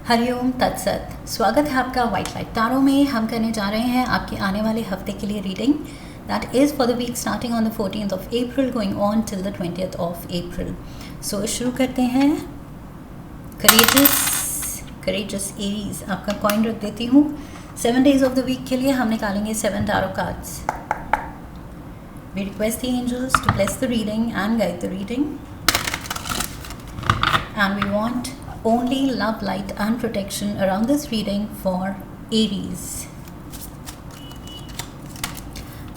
हरिओम तत्सत। स्वागत है आपका वाइट लाइट टारो में। हम करने जा रहे हैं आपके आने वाले हफ्ते के लिए reading that is for the week starting on the 14th of April going on till the 20th of April। So शुरू करते हैं। करेजस एरीज, आपका कॉइन रख देती हूँ। 7 days ऑफ द वीक के लिए हम निकालेंगे 7 tarot cards. We request the angels to bless the reading and guide the reading, and we want only love, light and protection around this reading for Aries.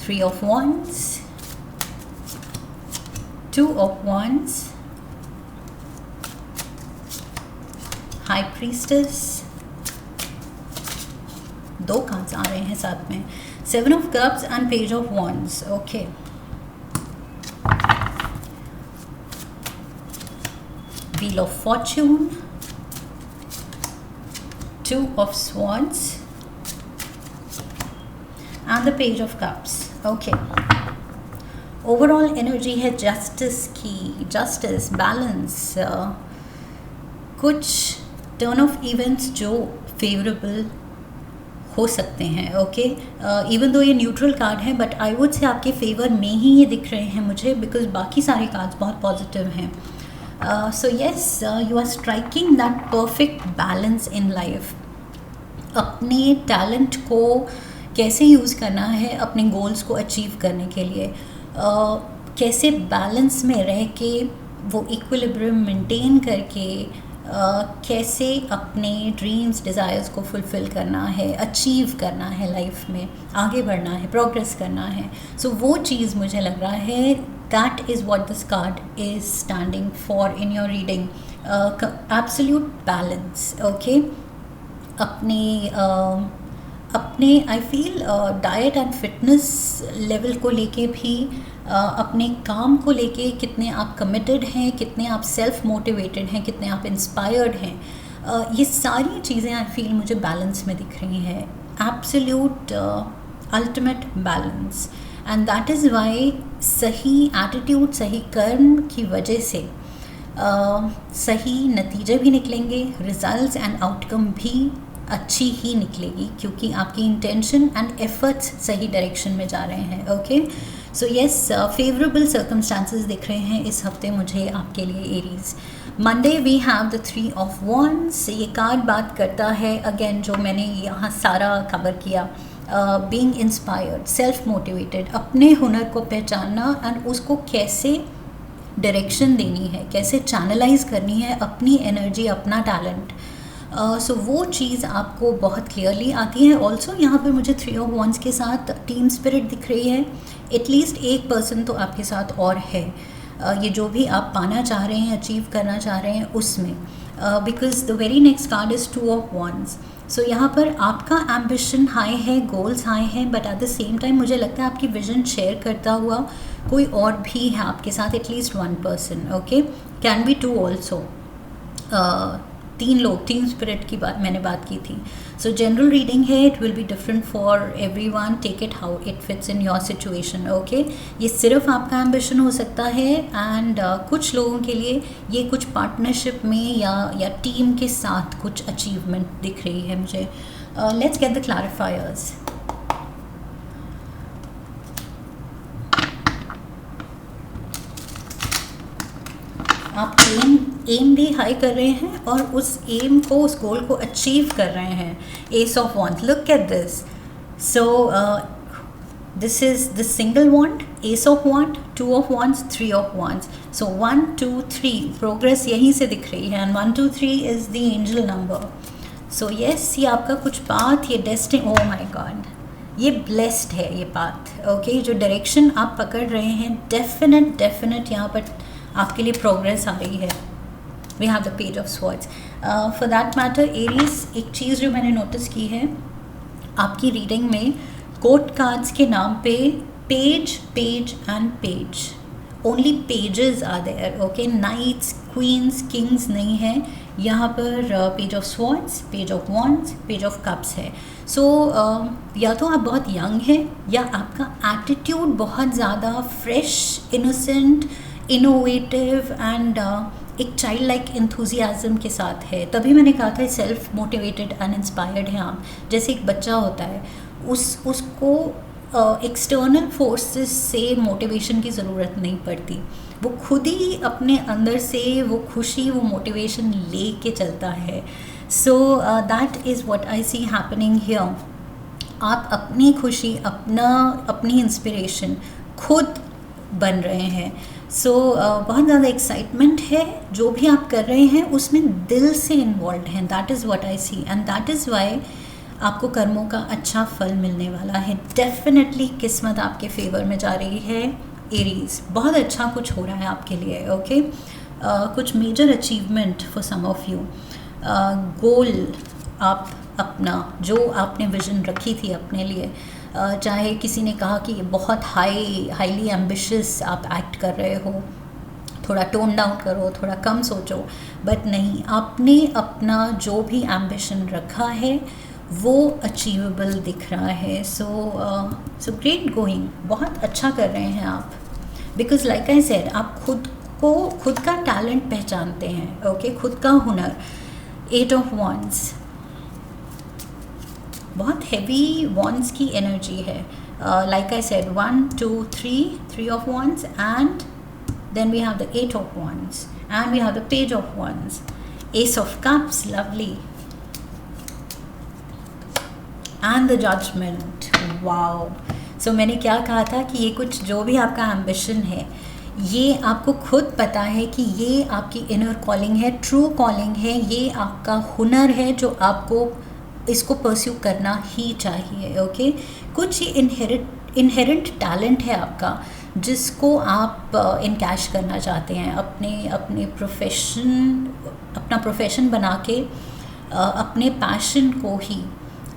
3 of Wands, 2 of Wands, High Priestess, 2 cards आ रहे हैं साथ में, 7 of Cups and Page of Wands. Okay. Wheel of Fortune, 2 of Swords and the Page of Cups. Okay. Overall energy है justice की, justice, balance, कुछ turn of events जो favorable हो सकते हैं। ओके, इवन दो ये न्यूट्रल कार्ड है but I would say आपके फेवर में ही ये दिख रहे हैं मुझे, बिकॉज बाकी सारे कार्ड्स बहुत पॉजिटिव हैं। So yes, you are striking that perfect balance in life. अपने टैलेंट को कैसे यूज़ करना है अपने गोल्स को अचीव करने के लिए, कैसे बैलेंस में रह के वो इक्विलिब्रियम मेंटेन करके कैसे अपने ड्रीम्स डिज़ायर्स को फुलफ़िल करना है, अचीव करना है, लाइफ में आगे बढ़ना है, प्रोग्रेस करना है। सो वो चीज़ मुझे लग रहा है that is what this card is standing for in your reading. Absolute balance. Okay, अपने I feel diet and fitness level को लेके भी, अपने काम को लेके कितने आप कमिटेड हैं, कितने आप सेल्फ मोटिवेटेड हैं, कितने आप इंस्पायर्ड हैं, ये सारी चीज़ें आई फील मुझे बैलेंस में दिख रही हैं। Absolute ultimate balance, and that is Y सही एटीट्यूड, सही कर्म की वजह से सही नतीजे भी निकलेंगे, रिजल्ट्स एंड आउटकम भी अच्छी ही निकलेगी, क्योंकि आपकी इंटेंशन एंड एफर्ट्स सही डायरेक्शन में जा रहे हैं। Okay, so yes, favourable circumstances दिख रहे हैं इस हफ्ते मुझे आपके लिए Aries. Monday we have the 3 of Wands। ये कार्ड बात करता है अगेन जो मैंने यहाँ सारा कवर किया, बीइंग इंस्पायर्ड, सेल्फ मोटिवेटेड, अपने हुनर को पहचानना एंड उसको कैसे डायरेक्शन देनी है, कैसे चैनलाइज करनी है अपनी एनर्जी, अपना टैलेंट। सो वो चीज़ आपको बहुत क्लियरली आती है। ऑल्सो यहाँ पे मुझे 3 of Wands के साथ टीम स्पिरिट दिख रही है। एटलीस्ट एक पर्सन तो आपके साथ और है, ये जो भी आप पाना चाह रहे हैं, अचीव करना चाह रहे हैं उसमें, because the very next card is 2 of Wands। सो यहाँ पर आपका एम्बिशन हाई है, गोल्स हाई हैं, but at the same time मुझे लगता है आपकी विजन शेयर करता हुआ कोई और भी है आपके साथ, at least 1 person। Okay, can be 2 also. 3 लोग, टीम स्पिरिट की बात की थी। सो जनरल रीडिंग है, it will be different for everyone, take it how it fits in your situation. Okay, ये सिर्फ आपका एम्बिशन हो सकता है, एंड कुछ लोगों के लिए ये कुछ पार्टनरशिप में या टीम के साथ कुछ अचीवमेंट दिख रही है मुझे। Let's get the clarifiers. आप एम भी हाई कर रहे हैं और उस एम को, उस गोल को अचीव कर रहे हैं। Ace of wand, look at this. So this is the single wand, ace of wand, 2 of Wands, 3 of Wands। So 1 2 3 progress यहीं से दिख रही है, and 1 2 3 is the angel number. So yes, ये आपका कुछ पाथ, ये डेस्टिनी, ओह माय गॉड, ये ब्लेस्ड है ये पाथ। ओके, जो डायरेक्शन आप पकड़ रहे हैं, डेफिनेट यहाँ पर आपके लिए प्रोग्रेस आ रही है। We have the page of swords. For that matter Aries, एक चीज़ जो मैंने नोटिस की है आपकी रीडिंग में, कोर्ट कार्ड्स के नाम पे page and page, only pages are there. Okay, knights, queens, kings नहीं है यहाँ पर। Page of swords, page of wands, page of cups है। सो या तो आप बहुत यंग हैं, या आपका एटीट्यूड बहुत ज़्यादा फ्रेश, इनोसेंट, इनोवेटिव एंड एक चाइल्ड लाइक इंथुजियाज़म के साथ है। तभी मैंने कहा था सेल्फ मोटिवेटेड एंड इंस्पायर्ड हैं आप। जैसे एक बच्चा होता है, उसको एक्सटर्नल फोर्सेस से मोटिवेशन की ज़रूरत नहीं पड़ती, वो खुद ही अपने अंदर से वो खुशी, वो मोटिवेशन ले के चलता है। So that is what I C happening here. आप अपनी खुशी, अपनी इंस्पिरेशन खुद बन रहे हैं। सो बहुत ज़्यादा एक्साइटमेंट है, जो भी आप कर रहे हैं उसमें दिल से इन्वॉल्व हैं। That is what I see and that is why आपको कर्मों का अच्छा फल मिलने वाला है। डेफिनेटली किस्मत आपके फेवर में जा रही है एरीज, बहुत अच्छा कुछ हो रहा है आपके लिए। ओके, कुछ major achievement for some of you. Goal आप अपना, जो आपने विजन रखी थी अपने लिए, चाहे किसी ने कहा कि ये बहुत हाईली एम्बिशियस आप एक्ट कर रहे हो, थोड़ा टोन डाउन करो, थोड़ा कम सोचो, बट नहीं, आपने अपना जो भी एम्बिशन रखा है वो अचीवेबल दिख रहा है। सो ग्रेट गोइंग, बहुत अच्छा कर रहे हैं आप। बिकॉज लाइक आई सेड, आप खुद का टैलेंट पहचानते हैं। ओके, खुद का हुनर। 8 ऑफ wands, बहुत हैवी wands की एनर्जी है। Like I said 1 2 3 of wands and then we have the 8 of wands and we have the page of wands, Ace of Cups, lovely, and the judgement. Wow. So मैंने क्या कहा था कि ये कुछ जो भी आपका एम्बिशन है, ये आपको खुद पता है कि ये आपकी इनर कॉलिंग है, ट्रू कॉलिंग है, ये आपका हुनर है जो आपको इसको परस्यू करना ही चाहिए। ओके, कुछ इनहेरेंट टैलेंट है आपका जिसको आप इनकैश करना चाहते हैं, अपने अपना प्रोफेशन बना के अपने पैशन को ही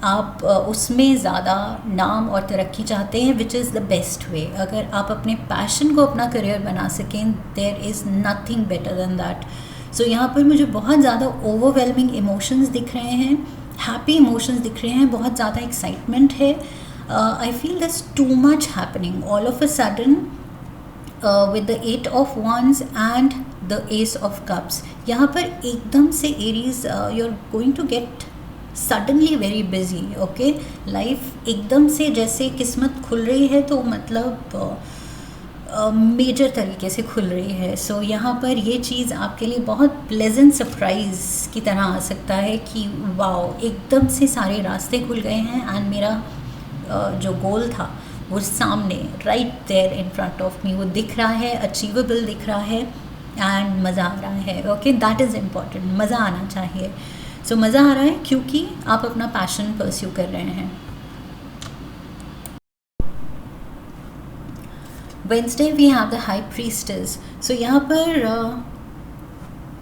आप उसमें ज़्यादा नाम और तरक्की चाहते हैं, which is the best way. अगर आप अपने पैशन को अपना करियर बना सकें, there is nothing better than that. So यहाँ पर मुझे बहुत ज़्यादा ओवरवेलमिंग इमोशंस दिख रहे हैं, हैप्पी इमोशंस दिख रहे हैं, बहुत ज़्यादा एक्साइटमेंट है। I feel this too much happening all of a sudden with the 8 of wands and the Ace of Cups। यहाँ पर एकदम से Aries, you are going to get suddenly very busy. Okay, life एकदम से जैसे किस्मत खुल रही है, तो मतलब मेजर तरीके से खुल रही है। सो यहाँ पर ये चीज़ आपके लिए बहुत प्लेजेंट सरप्राइज़ की तरह आ सकता है कि वाओ, एकदम से सारे रास्ते खुल गए हैं एंड मेरा जो गोल था वो सामने right there in front of me वो दिख रहा है, अचीवेबल दिख रहा है एंड मज़ा आ रहा है। ओके, दैट इज़ इम्पॉर्टेंट, मज़ा आना चाहिए। सो मज़ा आ रहा है क्योंकि आप अपना पैशन परस्यू कर रहे हैं। Wednesday we have the high priestess. So यहाँ पर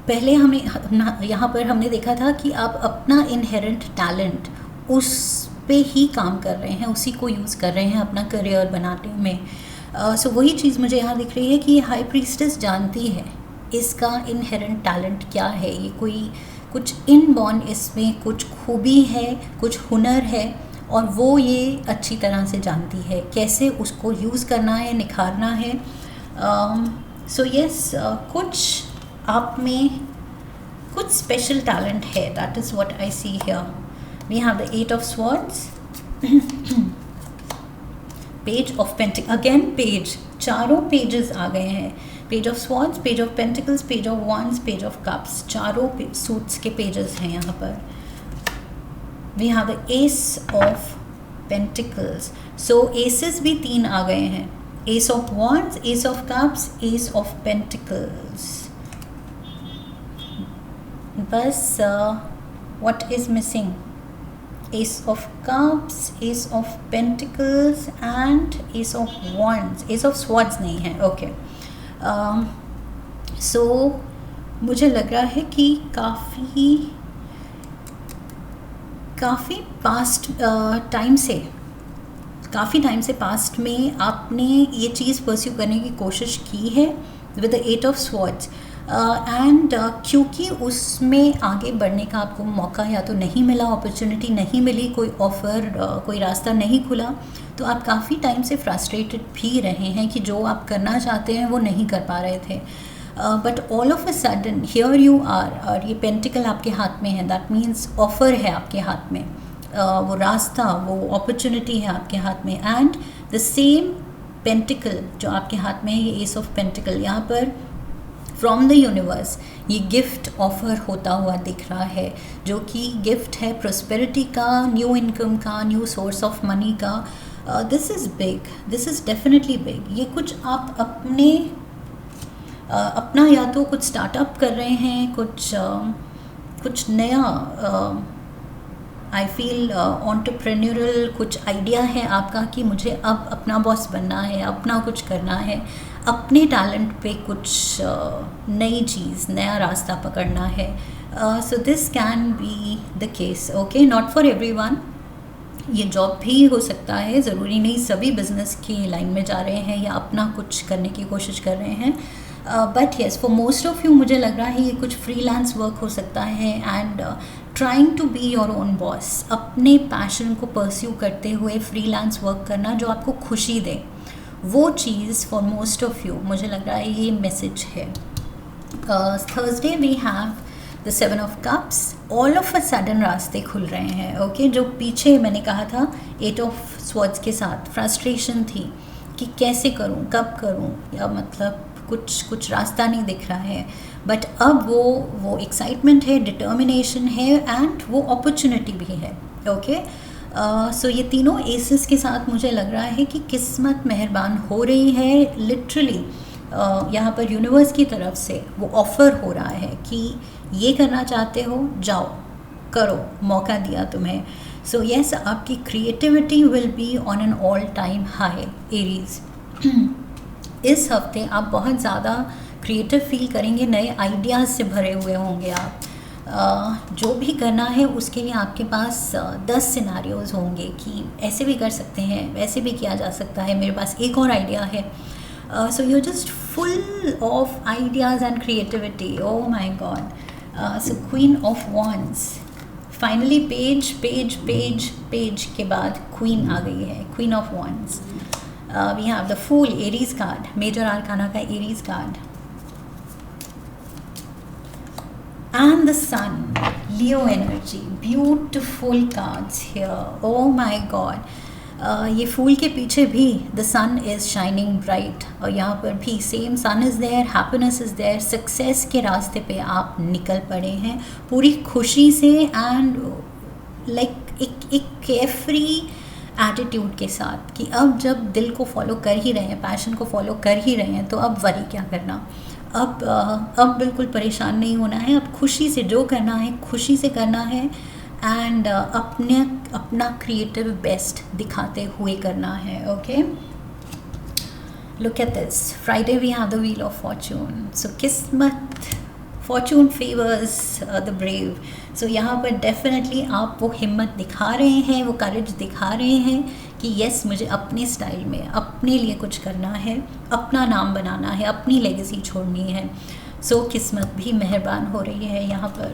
पहले हमने देखा था कि आप अपना इनहेरेंट टैलेंट उस पे ही काम कर रहे हैं, उसी को यूज़ कर रहे हैं अपना करियर बनाने में। सो वही चीज़ मुझे यहाँ दिख रही है कि हाई प्रीस्टेस जानती है इसका इनहेरेंट टैलेंट क्या है। ये कोई कुछ इनबॉर्न इसमें कुछ खूबी है, कुछ हुनर है, और वो ये अच्छी तरह से जानती है कैसे उसको यूज़ करना है, निखारना है। सो यस, कुछ आप में कुछ स्पेशल टैलेंट है। That is what I see here. We have the 8 of Swords, page of pentacles, again page, चारों पेजेस आ गए हैं। Page of Swords, page of pentacles, page of wands, page of cups, चारों suits के pages हैं यहाँ पर। We have the Ace of pentacles. So aces भी 3 आ गए हैं, Ace of wands, Ace of cups, Ace of pentacles. बस what is missing? Ace of Cups, Ace of Pentacles and Ace of Wands. Ace of Swords नहीं है। Okay, सो मुझे लग रहा है कि काफ़ी टाइम से पास्ट में आपने ये चीज़ परस्यू करने की कोशिश की है with the 8 of Swords। And क्योंकि उसमें आगे बढ़ने का आपको मौका या तो नहीं मिला, अपॉर्चुनिटी नहीं मिली, कोई ऑफ़र, कोई रास्ता नहीं खुला, तो आप काफ़ी टाइम से फ्रस्ट्रेटेड भी रहे हैं कि जो आप करना चाहते हैं वो नहीं कर पा रहे थे। But all of a sudden here you are, और ये पेंटिकल आपके हाथ में है, दैट मीन्स ऑफर है आपके हाथ में, वो रास्ता, वो अपॉर्चुनिटी है आपके हाथ में. एंड द सेम पेंटिकल जो आपके हाथ में है, ये एस ऑफ पेंटिकल, यहाँ पर फ्रॉम द यूनिवर्स ये गिफ्ट ऑफर होता हुआ दिख रहा है, जो कि गिफ्ट है प्रोस्पेरिटी का, न्यू इनकम का, न्यू सोर्स ऑफ मनी का. This is big, this is definitely big. ये कुछ आप अपना या तो कुछ स्टार्टअप कर रहे हैं, कुछ नया, आई फील एंटरप्रेन्योरल कुछ आइडिया है आपका कि मुझे अब अपना बॉस बनना है, अपना कुछ करना है, अपने टैलेंट पे कुछ नई चीज़, नया रास्ता पकड़ना है. So this can be the case. Okay, not for everyone. ये जॉब भी हो सकता है, ज़रूरी नहीं सभी बिजनेस की लाइन में जा रहे हैं या अपना कुछ करने की कोशिश कर रहे हैं. But yes, for most of you मुझे लग रहा है ये कुछ फ्रीलांस वर्क हो सकता है. And trying to be your own boss, अपने पैशन को परस्यू करते हुए फ्रीलांस वर्क करना जो आपको खुशी दे, वो चीज़ फॉर मोस्ट ऑफ यू मुझे लग रहा है ये मैसेज है. Thursday we have the 7 of cups. All of a sudden रास्ते खुल रहे हैं. ओके, जो पीछे मैंने कहा था 8 ऑफ स्वॉर्ड्स के साथ फ्रस्ट्रेशन थी कि कैसे करूं, कब करूं, या मतलब कुछ रास्ता नहीं दिख रहा है, बट अब वो एक्साइटमेंट है, डिटर्मिनेशन है, एंड वो अपॉर्चुनिटी भी है. ओके, सो ये तीनों एसेस के साथ मुझे लग रहा है कि किस्मत मेहरबान हो रही है. लिटरली यहाँ पर यूनिवर्स की तरफ से वो ऑफ़र हो रहा है कि ये करना चाहते हो, जाओ करो, मौका दिया तुम्हें. सो येस, आपकी creativity will be on an all time high. Aries, इस हफ्ते आप बहुत ज़्यादा क्रिएटिव फील करेंगे, नए आइडियाज़ से भरे हुए होंगे आप. जो भी करना है उसके लिए आपके पास 10 सिनारियोज़ होंगे कि ऐसे भी कर सकते हैं, वैसे भी किया जा सकता है, मेरे पास एक और आइडिया है. So you just full of ideas and creativity. Oh my god. So queen of wands, finally page के बाद क्वीन आ गई है, queen of wands. We have the fool, Aries card, major arcana का Aries card, and the sun, Leo energy. Beautiful cards here. Oh my god. ये फूल के पीछे भी the sun is shining bright, और यहाँ पर भी same sun is there, happiness is there. Success के रास्ते पे आप निकल पड़े हैं पूरी खुशी से, एंड लाइक एक केयरफ्री एटीट्यूड के साथ कि अब जब दिल को फॉलो कर ही रहे हैं, पैशन को फॉलो कर ही रहे हैं, तो अब वरी क्या करना, अब बिल्कुल परेशान नहीं होना है, अब खुशी से जो करना है खुशी से करना है, एंड अपना क्रिएटिव बेस्ट दिखाते हुए करना है. Okay, look at this. Friday we have the wheel of fortune. So किस्मत, fortune favours the brave. So यहाँ पर डेफिनेटली आप वो हिम्मत दिखा रहे हैं, वो करेज दिखा रहे हैं कि यस, मुझे अपने स्टाइल में अपने लिए कुछ करना है, अपना नाम बनाना है, अपनी लेगेसी छोड़नी है. सो किस्मत भी मेहरबान हो रही है यहाँ पर.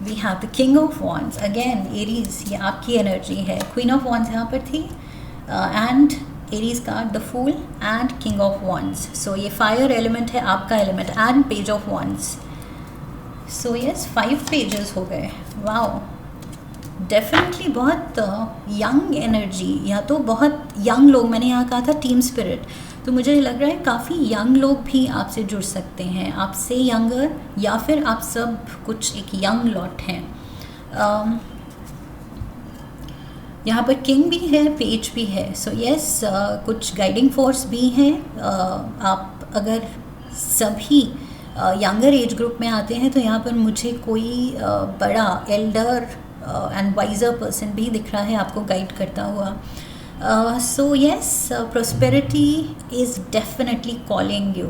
We have the king of wands. Again Aries, ये आपकी एनर्जी है. क्वीन ऑफ वॉन्ड्स यहाँ पर थी, and Aries card the fool and king of wands. So ये फायर एलिमेंट है आपका element, and page of wands. So yes, 5 pages हो गए. वाओ, डेफिनेटली बहुत यंग एनर्जी, या तो बहुत यंग लोग, मैंने यहाँ कहा था टीम स्पिरिट, तो मुझे लग रहा है काफ़ी यंग लोग भी आपसे जुड़ सकते हैं, आपसे यंगर, या फिर आप सब कुछ एक यंग लॉट हैं. यहाँ पर किंग भी है, पेज भी है. सो येस, कुछ गाइडिंग फोर्स भी हैं. आप अगर सभी यंगर एज ग्रुप में आते हैं तो यहाँ पर मुझे कोई बड़ा एल्डर एंड वाइजर पर्सन भी दिख रहा है आपको गाइड करता हुआ. So yes, prosperity is definitely calling you.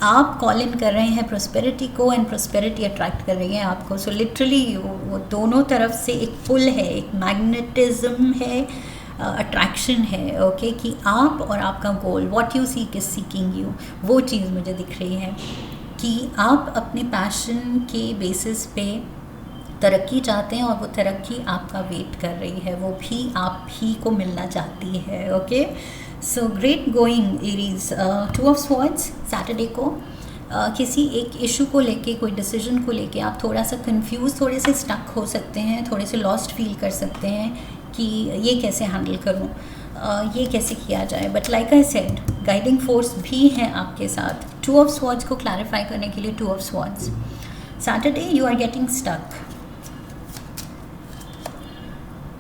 आप कॉल इन कर रहे हैं प्रोस्पेरिटी को, एंड प्रोस्पेरिटी अट्रैक्ट कर रही है आपको. सो लिटरली वो दोनों तरफ से एक पुल है, एक मैग्नेटिज्म है, अट्रैक्शन है. ओके, कि आप और आपका goal, what you seek is seeking you, वो चीज़ मुझे दिख रही है कि आप अपने पैशन के बेसिस पे तरक्की चाहते हैं, और वो तरक्की आपका वेट कर रही है, वो भी आप ही को मिलना चाहती है. Okay, so great going Aries. To of swords Saturday को किसी एक इशू को लेके, कोई डिसीजन को लेके आप थोड़ा सा कंफ्यूज, थोड़े से स्टक हो सकते हैं, थोड़े से लॉस्ट फील कर सकते हैं कि ये कैसे हैंडल करूं, ये कैसे किया जाए। But like I said, guiding force भी है आपके साथ। टू ऑफ स्वॉर्ड्स को क्लैरिफाई करने के लिए, two of swords Saturday you are getting stuck.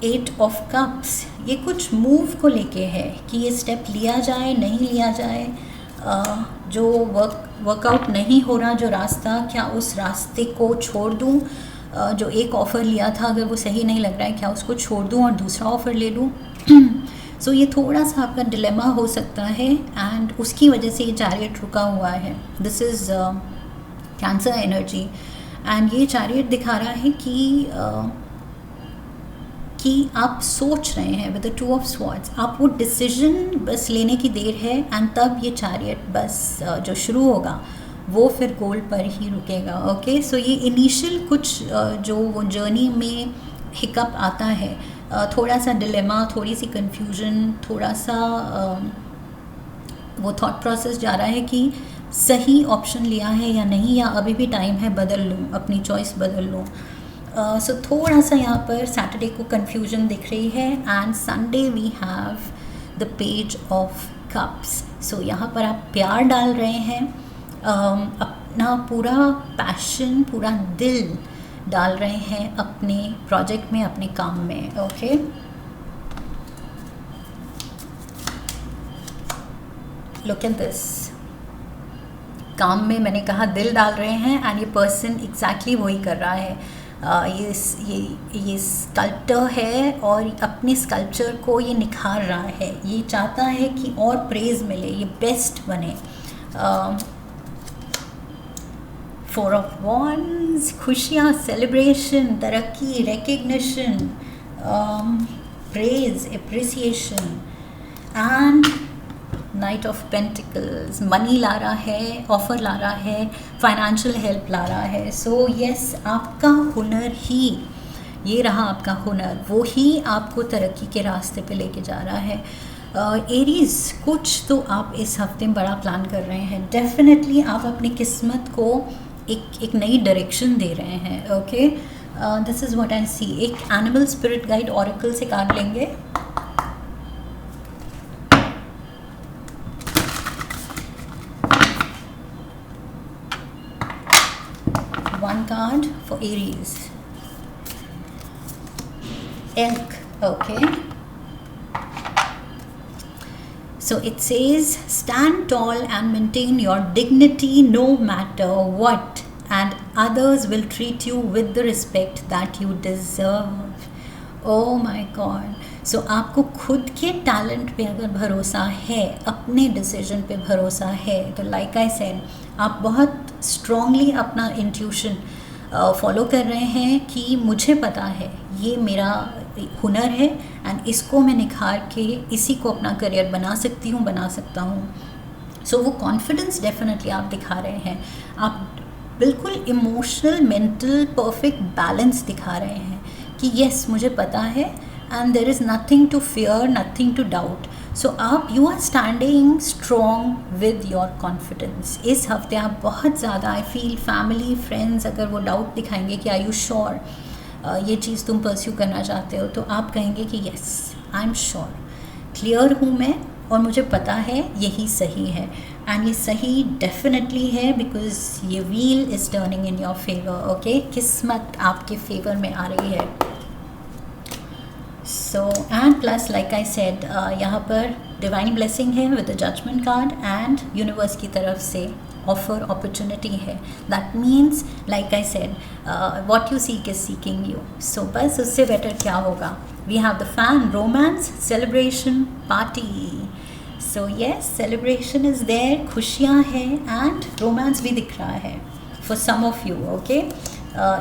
Eight of cups, ये कुछ मूव को लेके है कि ये स्टेप लिया जाए नहीं लिया जाए, जो वर्कआउट नहीं हो रहा जो रास्ता, क्या उस रास्ते को छोड़ दूं, जो एक ऑफ़र लिया था अगर वो सही नहीं लग रहा है क्या उसको छोड़ दूं और दूसरा ऑफ़र ले लूं। सो ये थोड़ा सा आपका डिलेमा हो सकता है एंड उसकी वजह से ये चैरियट रुका हुआ है। This is cancer energy and ये चैरियट दिखा रहा है कि आप सोच रहे हैं with the two of swords, आप वो डिसीजन बस लेने की देर है एंड तब ये चैरियट बस जो शुरू होगा वो फिर गोल पर ही रुकेगा। ओके, सो ये इनिशियल कुछ जो वो जर्नी में हिकअप आता है, थोड़ा सा डिलेमा, थोड़ी सी कन्फ्यूजन, थोड़ा सा वो थॉट प्रोसेस जा रहा है कि सही ऑप्शन लिया है या नहीं, या अभी भी टाइम है बदल लूँ, अपनी चॉइस बदल लूँ। सो थोड़ा सा यहाँ पर सैटरडे को कन्फ्यूजन दिख रही है and Sunday we have the page of cups. So यहाँ पर आप प्यार डाल रहे हैं, अपना पूरा पैशन, पूरा दिल डाल रहे हैं अपने प्रोजेक्ट में, अपने काम में। ओके, लुक एट दिस, काम में मैंने कहा दिल डाल रहे हैं एंड ये पर्सन एग्जैक्टली वही कर रहा है। ये स्कल्प्टर है और अपने स्कल्पचर को ये निखार रहा है, ये चाहता है कि और प्रेज मिले, ये बेस्ट बने। फोर ऑफ वॉन्ड्स, खुशियाँ, सेलिब्रेशन, तरक्की, recognition, praise, appreciation and knight of pentacles, money ला रहा है, ऑफर ला रहा है, फाइनेंशियल हेल्प ला रहा है। सो यस, आपका हुनर ही, ये रहा आपका हुनर, वो ही आपको तरक्की के रास्ते पे लेके जा रहा है। एरीज, कुछ तो आप इस हफ्ते में बड़ा प्लान कर रहे हैं। डेफिनेटली आप अपनी किस्मत को एक नई डायरेक्शन दे रहे हैं। Okay, this is what I see. एक एनिमल स्पिरिट गाइड ऑरेकल से कार्ड लेंगे। One card for Aries. Elk. Okay, so it says stand tall and maintain your dignity no matter what, and others will treat you with the respect that you deserve. Oh my God. So आपको खुद के talent पे अगर भरोसा है, अपने decision पे भरोसा है, तो लाइक आई सेड, आप बहुत स्ट्रॉन्गली अपना इंट्यूशन फॉलो कर रहे हैं कि मुझे पता है ये मेरा हुनर है एंड इसको मैं निखार के इसी को अपना करियर बना सकती हूँ, बना सकता हूँ। सो वो कॉन्फिडेंस डेफिनेटली आप दिखा रहे हैं, आप बिल्कुल इमोशनल, मेंटल परफेक्ट बैलेंस दिखा रहे हैं कि यस मुझे पता है and there is nothing to fear, nothing to doubt. So आप you are standing strong with your confidence. इस हफ्ते आप बहुत ज़्यादा, आई फील फैमिली फ्रेंड्स अगर वो डाउट दिखाएंगे कि आर यू श्योर ये चीज़ तुम परस्यू करना चाहते हो, तो आप कहेंगे कि yes I am sure, clear हूँ मैं और मुझे पता है यही सही है एंड ये सही डेफिनेटली है बिकॉज ये wheel is turning in your favour. Okay, किस्मत आपके फेवर में आ रही है। So and plus like I said, यहाँ पर डिवाइन ब्लेसिंग है with the judgement card and universe की तरफ से ऑफर अपॉर्चुनिटी है। That means like I said, what you seek is seeking you. So बस उससे बेटर क्या होगा। We have the fan, romance, celebration, party. So yes, celebration is there, खुशियाँ हैं एंड रोमांस भी दिख रहा है for some of you. Okay,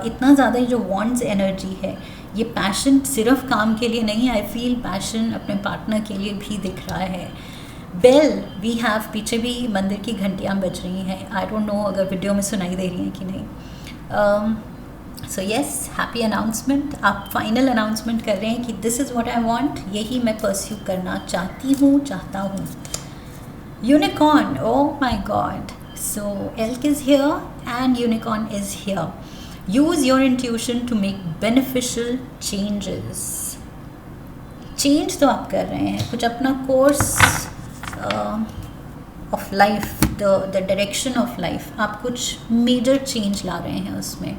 इतना ज़्यादा जो वॉन्ड्स एनर्जी है, ये पैशन सिर्फ काम के लिए नहीं, आई फील पैशन अपने पार्टनर के लिए भी दिख रहा है। बेल वी हैव, पीछे भी मंदिर की घंटियाँ बज रही हैं। आई डोंट नो अगर वीडियो में सुनाई दे रही हैं कि नहीं। सो येस, हैप्पी अनाउंसमेंट, आप फाइनल अनाउंसमेंट कर रहे हैं कि this is what I want, यही मैं परस्यू करना चाहता हूँ. Unicorn, oh my god, so elk is here and unicorn is here. Use your intuition to make beneficial changes. Change तो आप कर रहे हैं कुछ अपना course of life, the direction of life, आप कुछ मेजर चेंज ला रहे हैं उसमें.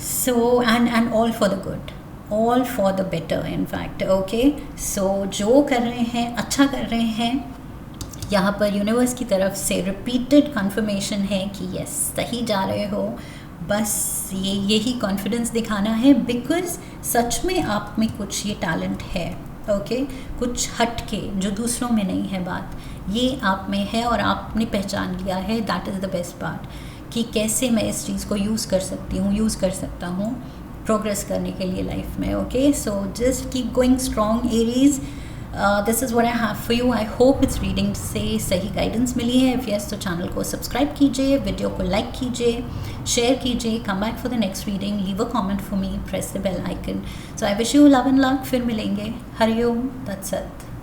So and all for the good, all for the better in fact. Okay, so जो कर रहे हैं अच्छा कर रहे हैं. यहाँ पर यूनिवर्स की तरफ से रिपीटेड कन्फर्मेशन है कि यस सही जा रहे हो. बस यही कॉन्फिडेंस दिखाना है, बिकॉज सच में आप में कुछ ये टैलेंट है. ओके, कुछ हट के जो दूसरों में नहीं है बात, ये आप में है और आपने पहचान लिया है. That is the best part कि कैसे मैं इस चीज़ को यूज़ कर सकता हूँ प्रोग्रेस करने के लिए लाइफ में. Okay, so just keep going strong Aries. This is what I have for you. I hope it's reading से सही गाइडेंस मिली है. इफ़ यस तो चैनल को सब्सक्राइब कीजिए, वीडियो को लाइक कीजिए, शेयर कीजिए. Come back for the next reading, leave a comment for me, press the bell icon. So I wish you love and luck. फिर मिलेंगे. Hariom, that's it.